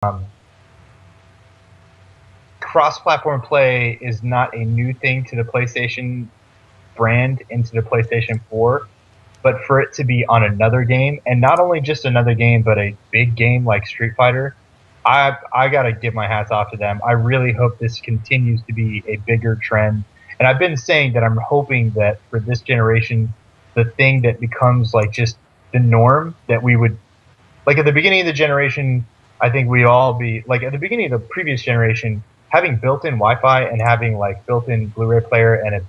Um, Cross-platform play is not a new thing to the PlayStation brand into the PlayStation 4, but for it to be on another game, and not only just another game, but a big game like Street Fighter, I gotta give my hats off to them. I really hope this continues to be a bigger trend. And I've been saying that I'm hoping that for this generation, the thing that becomes like just the norm that we would like at the beginning of the generation, I think we all be like at the beginning of the previous generation, having built-in Wi-Fi and having like built-in Blu-ray player and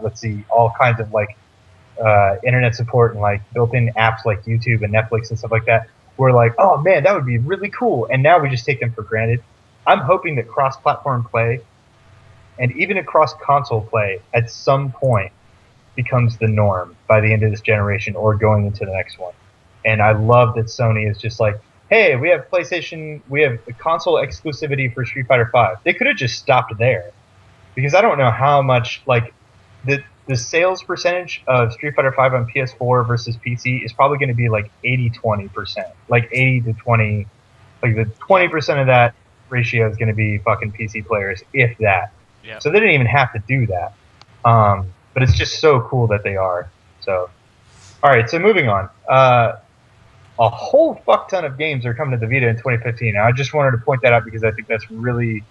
let's see, all kinds of like internet support and like built-in apps like YouTube and Netflix and stuff like that. We're like, oh man, that would be really cool, and now we just take them for granted. I'm hoping that cross-platform play and even across console play at some point becomes the norm by the end of this generation or going into the next one. And I love that Sony is just like, hey, we have PlayStation, we have console exclusivity for Street Fighter V. They could have just stopped there, because I don't know how much like the sales percentage of Street Fighter V on PS4 versus PC is probably going to be like 80-20%, like 80 to 20, like the 20% of that ratio is going to be fucking PC players, if that. Yeah. So they didn't even have to do that. But it's just so cool that they are. So, all right. So moving on. A whole fuck ton of games are coming to the Vita in 2015. And I just wanted to point that out because I think that's really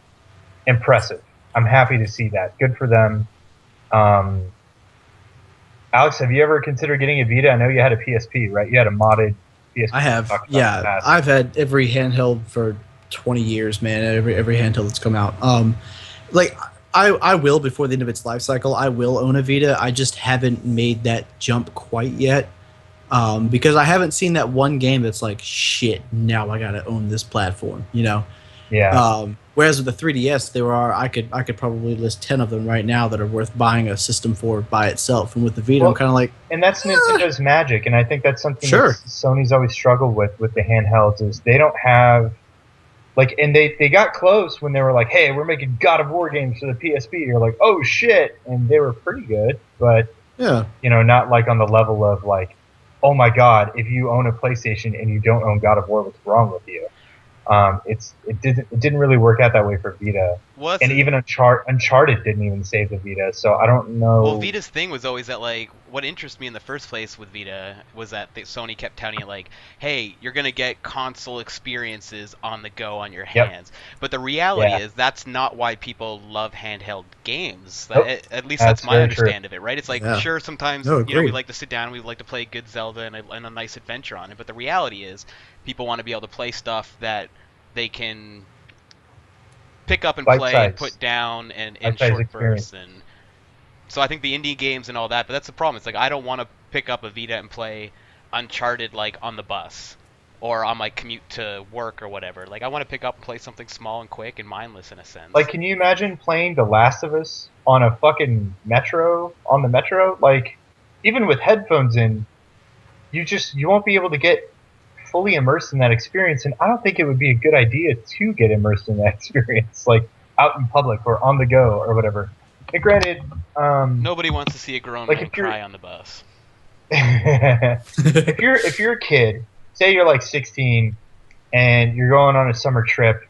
impressive. I'm happy to see that. Good for them. Alex, have you ever considered getting a Vita? I know you had a PSP, right? You had a modded PSP. I have, yeah. I've had every handheld for 20 years, man. Every handheld that's come out. Like I will, before the end of its life cycle, I will own a Vita. I just haven't made that jump quite yet, because I haven't seen that one game that's like, shit, now I gotta own this platform, you know? Yeah. Whereas with the 3DS, I could probably list 10 of them right now that are worth buying a system for by itself. And with the Vita, I'm kind of like, and that's Nintendo's magic, and I think that's something Sure. that Sony's always struggled with the handhelds is they don't have like, and they got close when they were like, hey, we're making God of War games for the PSP. You're like, oh shit, and they were pretty good, but yeah, you know, not like on the level of like, oh my god, if you own a PlayStation and you don't own God of War, what's wrong with you? It didn't really work out that way for Vita, and even Uncharted didn't even save the Vita. So I don't know. Well, Vita's thing was always that, like, what interested me in the first place with Vita was that Sony kept touting it like, hey, you're gonna get console experiences on the go on your hands. But the reality is that's not why people love handheld games. Nope. At least that's my understanding of it, right? It's like, Yeah. sure, sometimes No, you know, we agreed. like to sit down and we like to play a good Zelda and a nice adventure on it. But the reality is people want to be able to play stuff that they can pick up and play and put down and in short bursts. And so I think the indie games and all that, but that's the problem. It's like I don't want to pick up a Vita and play Uncharted like on the bus or on my commute to work or whatever. Like I want to pick up and play something small and quick and mindless in a sense. Like, can you imagine playing The Last of Us on a fucking metro, on the metro? Like, even with headphones in, you won't be able to get fully immersed in that experience, and I don't think it would be a good idea to get immersed in that experience, like out in public or on the go or whatever. And granted, nobody wants to see a grown man cry on the bus. if you're a kid, say you're like 16 and you're going on a summer trip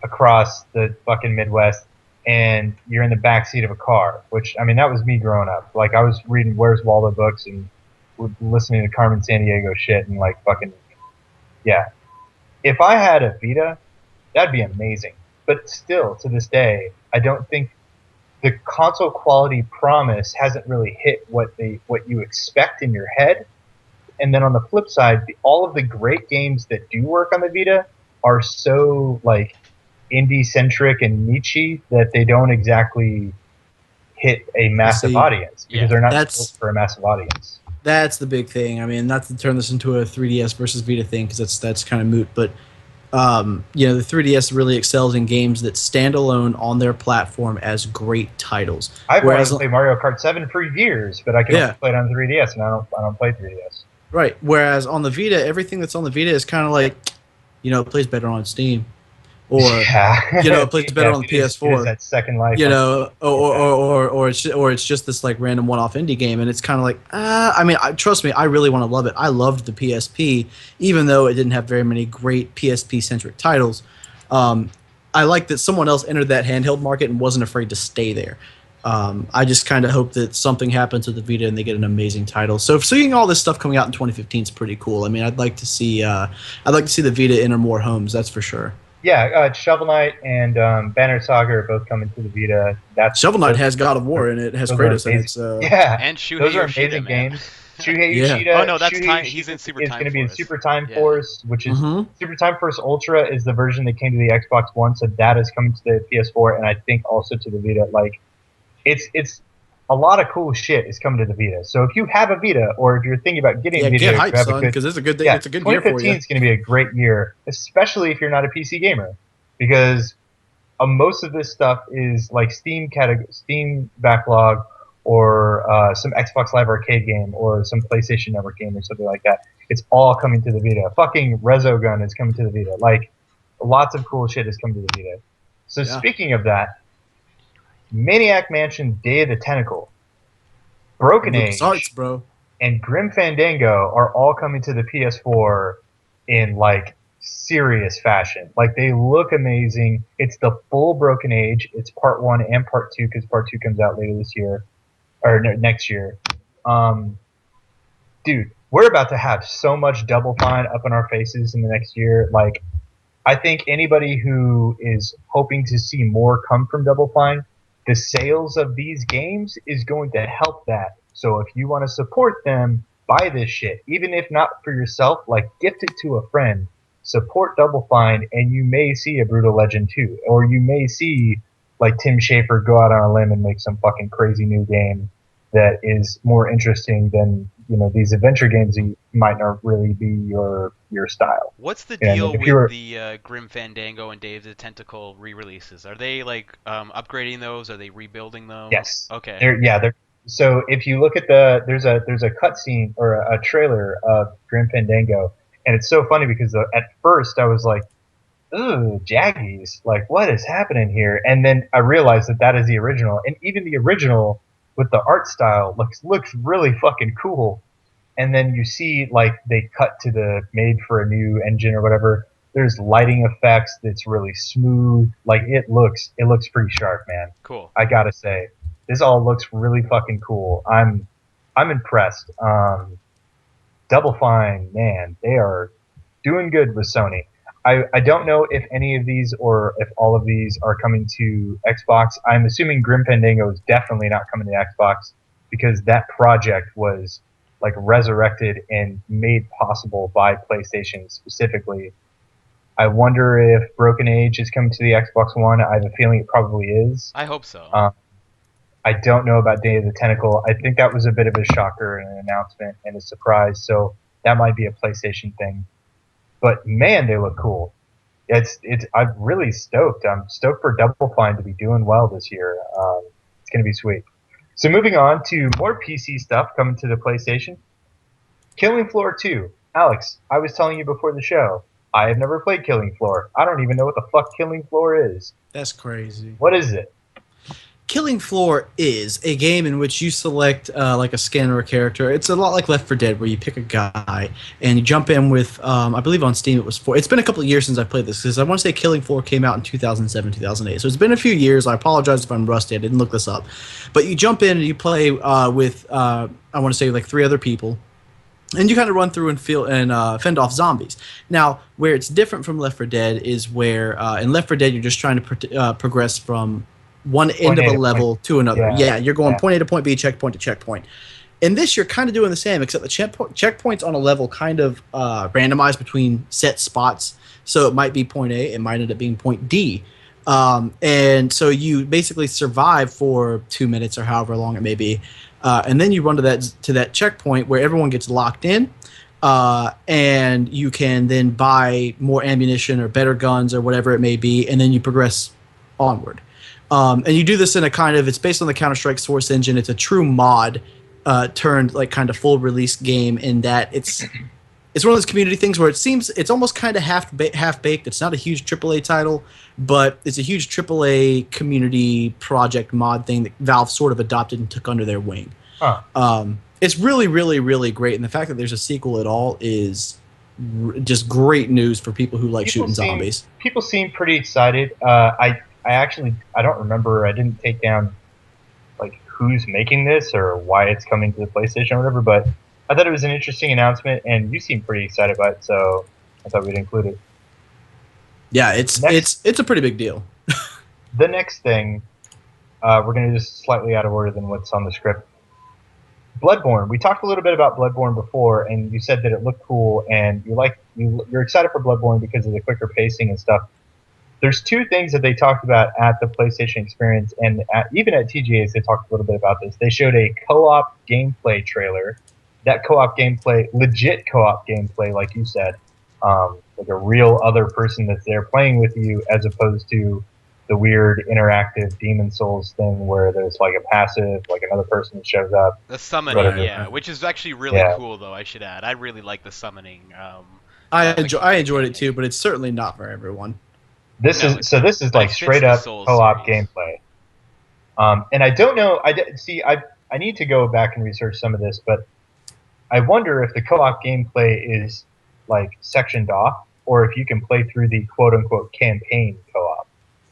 across the fucking Midwest and you're in the backseat of a car, which, I mean, that was me growing up. Like, I was reading Where's Waldo books and listening to Carmen Sandiego shit and like fucking, yeah. If I had a Vita, that'd be amazing. But still, to this day, I don't think the console quality promise hasn't really hit what you expect in your head. And then on the flip side, all of the great games that do work on the Vita are so like indie centric and niche that they don't exactly hit a massive audience because they're not built for a massive audience. That's the big thing. I mean, not to turn this into a 3DS versus Vita thing because that's kind of moot, but you know, the 3DS really excels in games that stand alone on their platform as great titles. I've wanted to play Mario Kart 7 for years, but I can only play it on 3DS, and I don't play 3DS. Right. Whereas on the Vita, everything that's on the Vita is kind of like, you know, it plays better on Steam. or it plays better on the PS4. It is that second life. Or it's just this like random one-off indie game, and it's kind of like, I mean, trust me, I really want to love it. I loved the PSP, even though it didn't have very many great PSP-centric titles. I like that someone else entered that handheld market and wasn't afraid to stay there. I just kind of hope that something happens with the Vita and they get an amazing title. So seeing all this stuff coming out in 2015 is pretty cool. I mean, I'd like to see the Vita enter more homes. That's for sure. Yeah, Shovel Knight and Banner Saga are both coming to the Vita. Shovel Knight has God of War in it. It has Kratos in it. So. Yeah, and Shuhei those are Yoshida, amazing man. games. Shuhei Yoshida. Oh no, that's time. He's in Super Time Force. Is going to be in Super Time Force, which is Super Time Force Ultra is the version that came to the Xbox One, so that is coming to the PS4, and I think also to the Vita. Like, it's a lot of cool shit is coming to the Vita. So if you have a Vita, or if you're thinking about getting a Vita, get hyped, son, because it's a good thing. Yeah, it's a good year for you. 2015 is going to be a great year, especially if you're not a PC gamer, because most of this stuff is like Steam backlog, or some Xbox Live Arcade game, or some PlayStation Network game, or something like that. It's all coming to the Vita. Fucking Resogun is coming to the Vita. Like, lots of cool shit is coming to the Vita. So speaking of that, Maniac Mansion Day of the Tentacle, Broken Age, and Grim Fandango are all coming to the PS4 in like serious fashion. Like, they look amazing. It's the full Broken Age. It's part 1 and part 2, because part 2 comes out later this year, or next year. Dude, we're about to have so much Double Fine up in our faces in the next year. Like, I think anybody who is hoping to see more come from Double Fine, the sales of these games is going to help that. So if you want to support them, buy this shit. Even if not for yourself, like, gift it to a friend. Support Double Fine, and you may see a Brutal Legend 2. Or you may see, like, Tim Schafer go out on a limb and make some fucking crazy new game that is more interesting than, these adventure games that might not really be your style. What's the deal with the Grim Fandango and Day of the Tentacle re-releases? Are they like upgrading those? Are they rebuilding those? Yes. Okay. They're so if you look at there's a cutscene or a trailer of Grim Fandango, and it's so funny because at first I was like, ooh, Jaggies, like, what is happening here? And then I realized that is the original, and even the original with the art style looks really fucking cool. And then you see, like, they cut to the made for a new engine or whatever. There's lighting effects that's really smooth. Like, it looks pretty sharp, man. Cool. I gotta say, this all looks really fucking cool. I'm impressed. Double Fine, man, they are doing good with Sony. I don't know if any of these or if all of these are coming to Xbox. I'm assuming Grim Fandango is definitely not coming to Xbox, because that project was like resurrected and made possible by PlayStation specifically. I wonder if Broken Age is coming to the Xbox One. I have a feeling it probably is. I hope so. I don't know about Day of the Tentacle. I think that was a bit of a shocker and an announcement and a surprise, so that might be a PlayStation thing. But man, they look cool. I'm really stoked. I'm stoked for Double Fine to be doing well this year. It's going to be sweet. So moving on to more PC stuff coming to the PlayStation. Killing Floor 2. Alex, I was telling you before the show, I have never played Killing Floor. I don't even know what the fuck Killing Floor is. That's crazy. What is it? Killing Floor is a game in which you select like a skin or a character. It's a lot like Left 4 Dead, where you pick a guy and you jump in with, I believe on Steam it was 4. It's been a couple of years since I played this, because I want to say Killing Floor came out in 2007, 2008. So it's been a few years. I apologize if I'm rusty. I didn't look this up. But you jump in and you play with, I want to say, like 3 other people. And you kind of run through and fend off zombies. Now, where it's different from Left 4 Dead is where in Left 4 Dead you're just trying to progress from one end of a level to another. Yeah, you're going point A to point B, checkpoint to checkpoint. In this, you're kind of doing the same, except the checkpoints on a level kind of randomized between set spots. So it might be point A, it might end up being point D. And so you basically survive for 2 minutes or however long it may be. And then you run to that checkpoint where everyone gets locked in. And you can then buy more ammunition or better guns or whatever it may be, and then you progress onward. And you do this in a kind of, it's based on the Counter-Strike Source engine. It's a true mod turned like kind of full release game, in that it's one of those community things where it seems it's almost kind of half baked. It's not a huge AAA title, but it's a huge AAA community project mod thing that Valve sort of adopted and took under their wing. Huh. It's really, really, really great, and the fact that there's a sequel at all is just great news for people who like shooting zombies. People seem pretty excited. I don't remember. I didn't take down like who's making this or why it's coming to the PlayStation or whatever, but I thought it was an interesting announcement, and you seem pretty excited about it, so I thought we'd include it. Yeah, it's a pretty big deal. The next thing, we're going to just slightly out of order than what's on the script. Bloodborne. We talked a little bit about Bloodborne before, and you said that it looked cool, and you're excited for Bloodborne because of the quicker pacing and stuff. There's two things that they talked about at the PlayStation Experience, and even at TGAs they talked a little bit about this. They showed a co-op gameplay trailer. That co-op gameplay, legit co-op gameplay, like you said, like a real other person that's there playing with you, as opposed to the weird interactive Demon Souls thing where there's like a passive, like another person that shows up. The summoning, yeah, which is actually really cool, though, I should add. I really like the summoning. I enjoyed it too, but it's certainly not for everyone. This is like straight up co-op gameplay. And I don't know. I need to go back and research some of this, but I wonder if the co-op gameplay is like sectioned off, or if you can play through the quote unquote campaign co-op.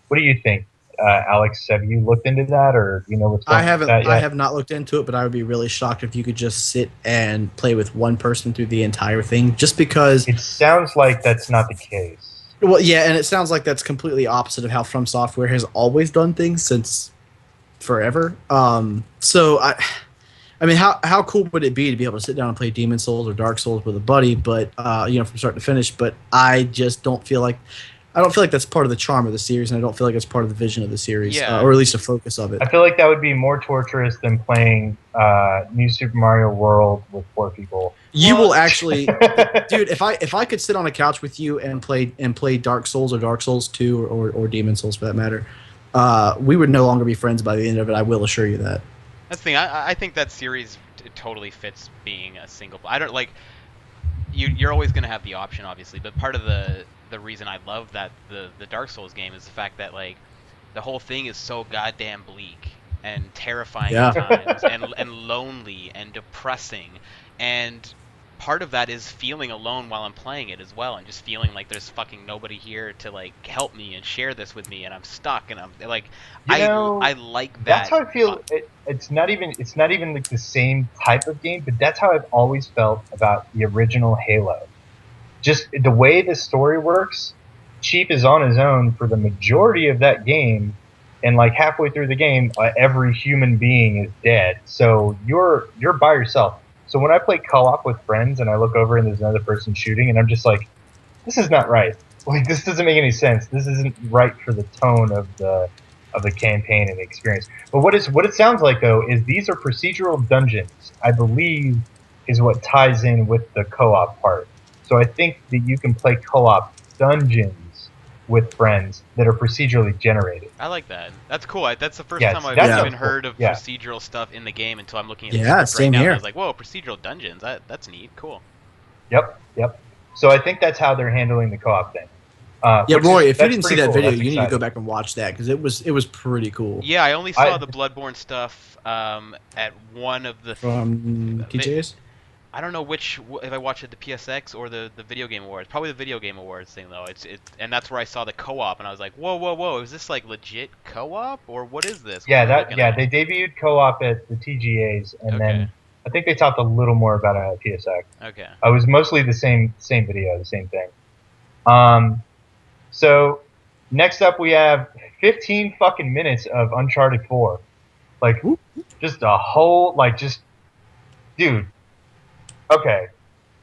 What do you think, Alex? Have you looked into that, or do you know what's going on with that yet? I have not looked into it, but I would be really shocked if you could just sit and play with one person through the entire thing, just because it sounds like that's not the case. Well, yeah, and it sounds like that's completely opposite of how From Software has always done things since forever. So I mean, how cool would it be to be able to sit down and play Demon Souls or Dark Souls with a buddy, but from start to finish? But I just don't feel like that's part of the charm of the series, and I don't feel like it's part of the vision of the series, or at least a focus of it. I feel like that would be more torturous than playing New Super Mario World with 4 people. You will actually, dude. If I could sit on a couch with you and play Dark Souls or Dark Souls 2 or Demon Souls for that matter, we would no longer be friends by the end of it. I will assure you that. That's the thing. I think that series totally fits being a single. I don't like. You're always going to have the option, obviously, but part of the reason I love that the Dark Souls game is the fact that like the whole thing is so goddamn bleak and terrifying at times, and lonely and depressing, and part of that is feeling alone while I'm playing it as well, and just feeling like there's fucking nobody here to like help me and share this with me, and I'm stuck, and I'm like, I like that. That's how I feel. It's not even like the same type of game, but that's how I've always felt about the original Halo. Just the way the story works, Chief is on his own for the majority of that game, and like halfway through the game, every human being is dead. So you're by yourself. So when I play co-op with friends and I look over and there's another person shooting, and I'm just like, this is not right. Like, this doesn't make any sense. This isn't right for the tone of the campaign and the experience. But what it sounds like, though, is these are procedural dungeons, I believe, is what ties in with the co-op part. So I think that you can play co-op dungeons with friends that are procedurally generated. I like that. That's cool. That's the first time I've even heard of procedural stuff in the game until I'm looking at the script right now. Here. I was like, whoa, procedural dungeons. That's neat. Cool. Yep. So I think that's how they're handling the co-op thing. Roy, if you didn't see that video, you need to go back and watch that, because it was pretty cool. Yeah, I only saw the Bloodborne stuff at one of the from TGAs. I don't know if I watched it at the PSX or the Video Game Awards. Probably the Video Game Awards thing, though. And that's where I saw the co-op, and I was like, whoa, is this like legit co-op, or what is this? They debuted co-op at the TGAs, and then I think they talked a little more about it at PSX. Okay. It was mostly the same video, the same thing. So next up we have 15 fucking minutes of Uncharted 4. Like, just a whole, dude. Okay,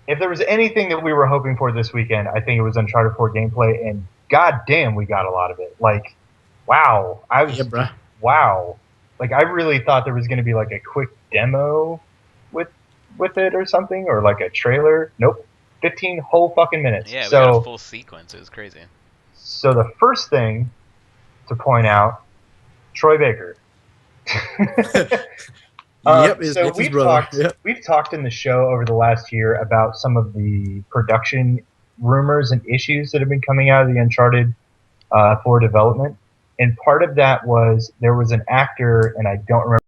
if there was anything that we were hoping for this weekend, I think it was Uncharted 4 gameplay, and goddamn, we got a lot of it. Like, wow. Wow. Like, I really thought there was going to be, like, a quick demo with it or something, or, like, a trailer. Nope. 15 whole fucking minutes. Yeah, we got a full sequence. It was crazy. So the first thing to point out, Troy Baker. Yep, so it's his brother. Yep. we've talked in the show over the last year about some of the production rumors and issues that have been coming out of the Uncharted 4 development, and part of that was there was an actor, and I don't remember